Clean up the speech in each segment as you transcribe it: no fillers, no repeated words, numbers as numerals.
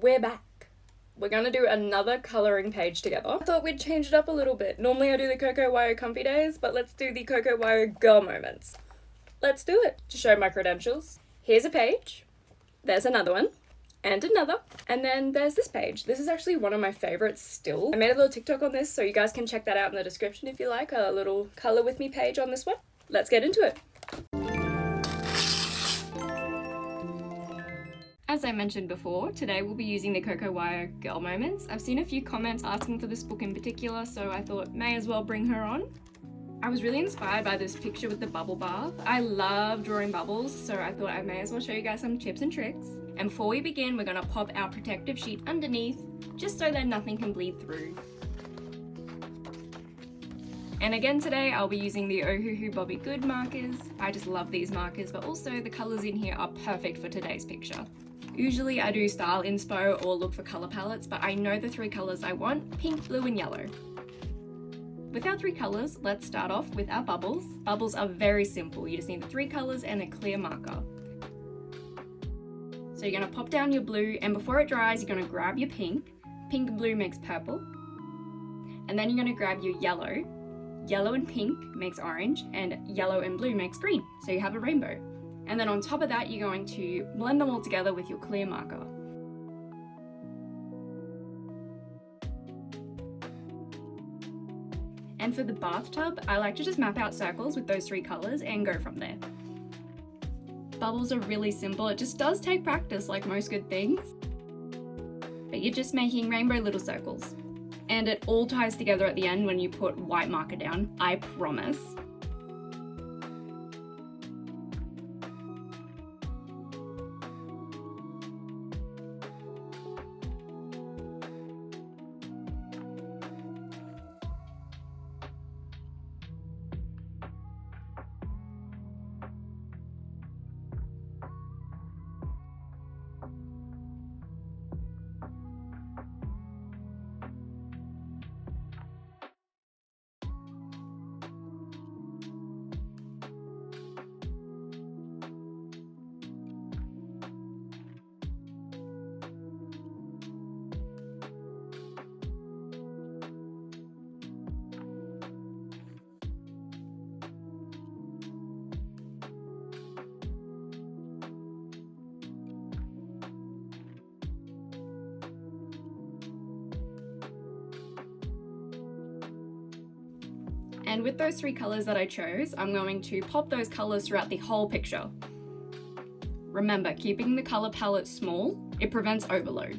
we're back. We're gonna do another colouring page together. I thought we'd change it up a little bit. Normally I do the Coco Wyo Comfy Days, but let's do the Coco Wyo Girl Moments. Let's do it. To show my credentials, here's a page, there's another one, and another, and then there's this page. This is actually one of my favourites still. I made a little TikTok on this, so you guys can check that out in the description if you like, a little colour with me page on this one. Let's get into it. As I mentioned before, today we'll be using the Coco Wyo Girl Moments. I've seen a few comments asking for this book in particular, so I thought may as well bring her on. I was really inspired by this picture with the bubble bath. I love drawing bubbles, so I thought I may as well show you guys some tips and tricks. And before we begin, we're going to pop our protective sheet underneath, just so that nothing can bleed through. And again today, I'll be using the Ohuhu Bobby Good markers. I just love these markers, but also the colours in here are perfect for today's picture. Usually I do style inspo or look for colour palettes, but I know the 3 colours I want: pink, blue and yellow. With our 3 colours, let's start off with our bubbles. Bubbles are very simple, you just need the 3 colours and a clear marker. So you're going to pop down your blue, and before it dries you're going to grab your pink. Pink and blue makes purple. And then you're going to grab your yellow. Yellow and pink makes orange, and yellow and blue makes green, so you have a rainbow. And then on top of that, you're going to blend them all together with your clear marker. And for the bathtub, I like to just map out circles with those 3 colours and go from there. Bubbles are really simple, it just does take practice like most good things. But you're just making rainbow little circles. And it all ties together at the end when you put white marker down, I promise. And with those 3 colours that I chose, I'm going to pop those colours throughout the whole picture. Remember, keeping the colour palette small, it prevents overload.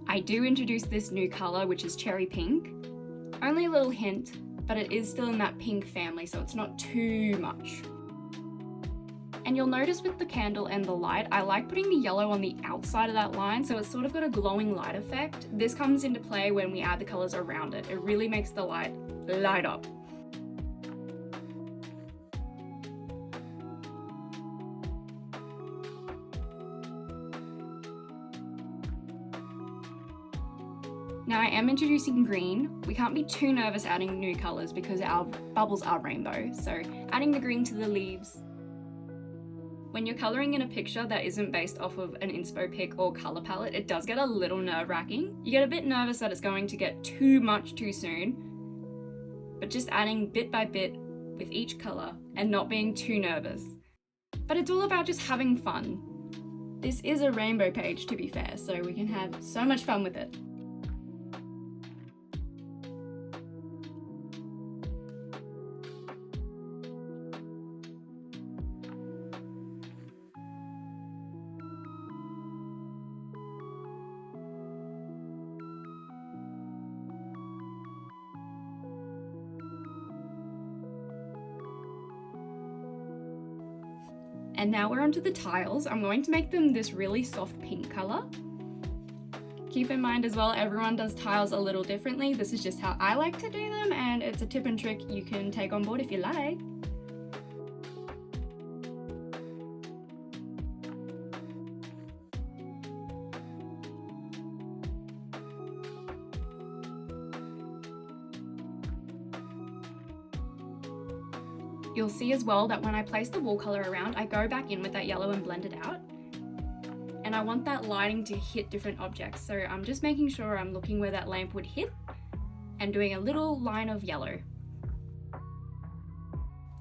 I do introduce this new colour, which is cherry pink. Only a little hint, but it is still in that pink family, so it's not too much. And you'll notice with the candle and the light, I like putting the yellow on the outside of that line, so it's sort of got a glowing light effect. This comes into play when we add the colours around it. It really makes the light light up. Now I am introducing green. We can't be too nervous adding new colours because our bubbles are rainbow, so adding the green to the leaves. When you're colouring in a picture that isn't based off of an inspo pic or colour palette, it does get a little nerve-wracking. You get a bit nervous that it's going to get too much too soon, but just adding bit by bit with each colour and not being too nervous. But it's all about just having fun. This is a rainbow page, to be fair, so we can have so much fun with it. And now we're onto the tiles. I'm going to make them this really soft pink colour. Keep in mind as well, everyone does tiles a little differently. This is just how I like to do them, and it's a tip and trick you can take on board if you like. You'll see as well that when I place the wall colour around, I go back in with that yellow and blend it out. And I want that lighting to hit different objects. So I'm just making sure I'm looking where that lamp would hit and doing a little line of yellow.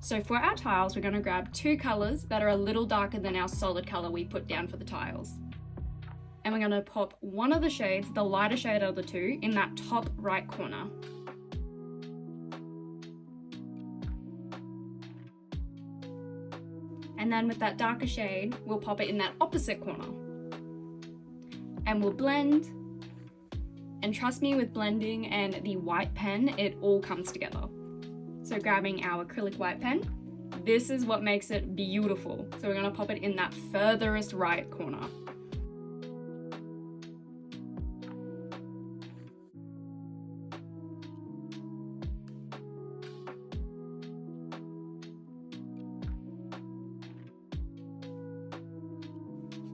So for our tiles, we're going to grab 2 colours that are a little darker than our solid colour we put down for the tiles. And we're going to pop one of the shades, the lighter shade of the 2, in that top right corner. And then with that darker shade, we'll pop it in that opposite corner. And we'll blend. And trust me, with blending and the white pen, it all comes together. So grabbing our acrylic white pen, this is what makes it beautiful. So we're going to pop it in that furthest right corner.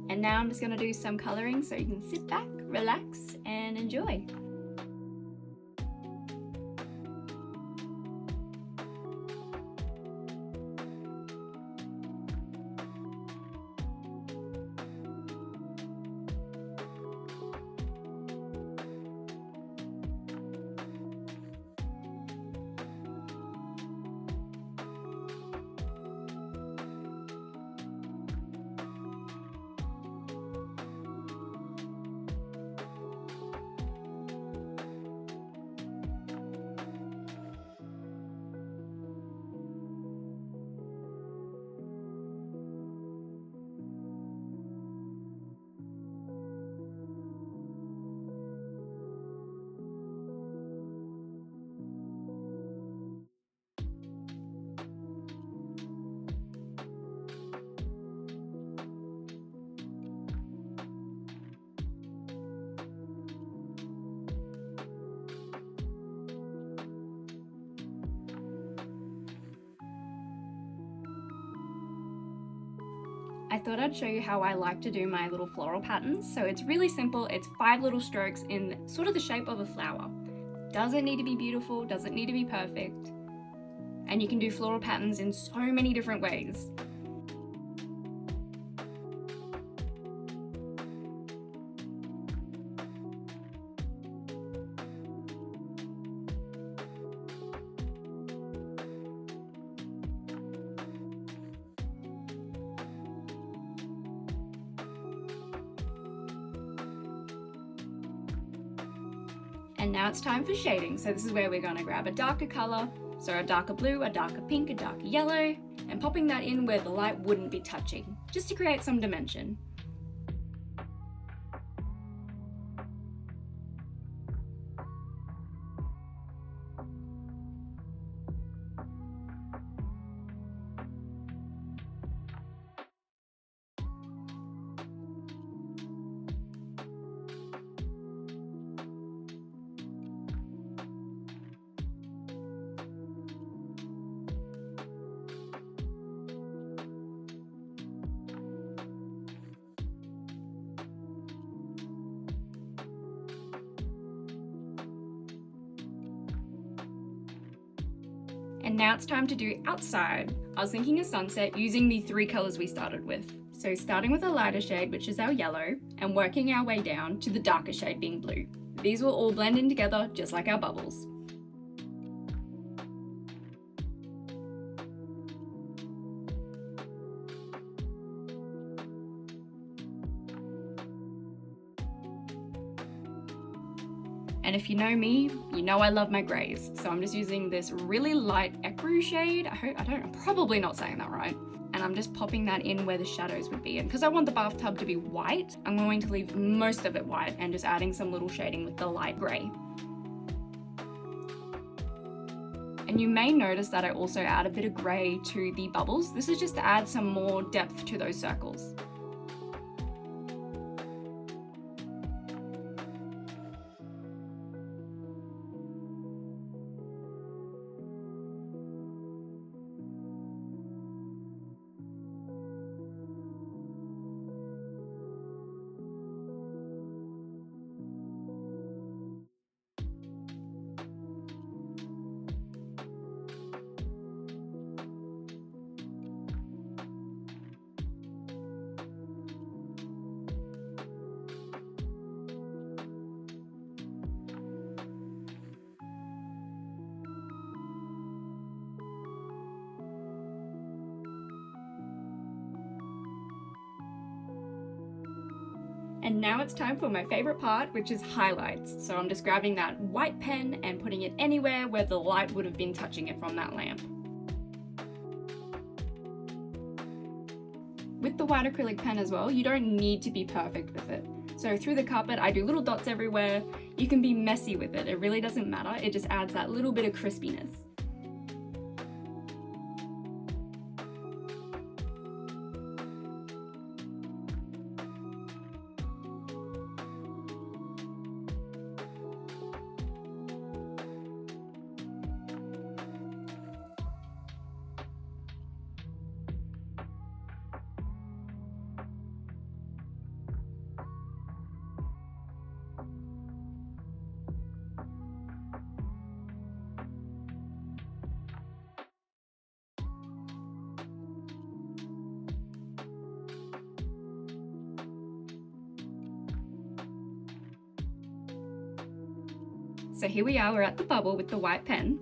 And now I'm just going to do some colouring so you can sit back, relax and enjoy. I thought I'd show you how I like to do my little floral patterns. So it's really simple. It's 5 little strokes in sort of the shape of a flower. Doesn't need to be beautiful, doesn't need to be perfect. And you can do floral patterns in so many different ways. And now it's time for shading. So this is where we're going to grab a darker colour, so a darker blue, a darker pink, a darker yellow, and popping that in where the light wouldn't be touching, just to create some dimension. And now it's time to do outside. I was thinking a sunset using the 3 colours we started with. So starting with a lighter shade, which is our yellow, and working our way down to the darker shade being blue. These will all blend in together just like our bubbles. And if you know me, you know I love my greys. So I'm just using this really light ecru shade. I'm probably not saying that right. And I'm just popping that in where the shadows would be. And because I want the bathtub to be white, I'm going to leave most of it white and just adding some little shading with the light grey. And you may notice that I also add a bit of grey to the bubbles. This is just to add some more depth to those circles. And now it's time for my favorite part, which is highlights. So I'm just grabbing that white pen and putting it anywhere where the light would have been touching it from that lamp. With the white acrylic pen as well, you don't need to be perfect with it. So through the carpet, I do little dots everywhere. You can be messy with it. It really doesn't matter. It just adds that little bit of crispiness. So here we are, we're at the bubble with the white pen.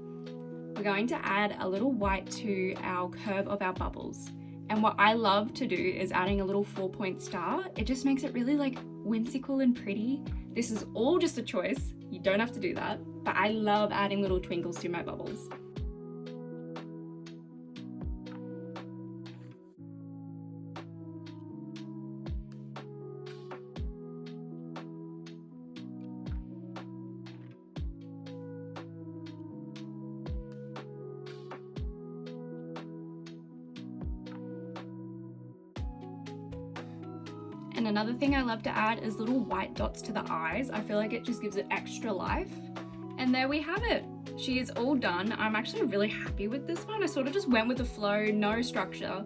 We're going to add a little white to our curve of our bubbles. And what I love to do is adding a little 4-point star. It just makes it really like whimsical and pretty. This is all just a choice. You don't have to do that, but I love adding little twinkles to my bubbles. And another thing I love to add is little white dots to the eyes. I feel like it just gives it extra life. And there we have it. She is all done. I'm actually really happy with this one. I sort of just went with the flow, no structure.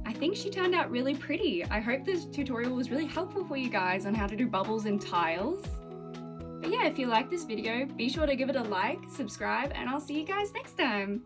I think she turned out really pretty. I hope this tutorial was really helpful for you guys on how to do bubbles and tiles. But yeah, if you like this video, be sure to give it a like, subscribe, and I'll see you guys next time.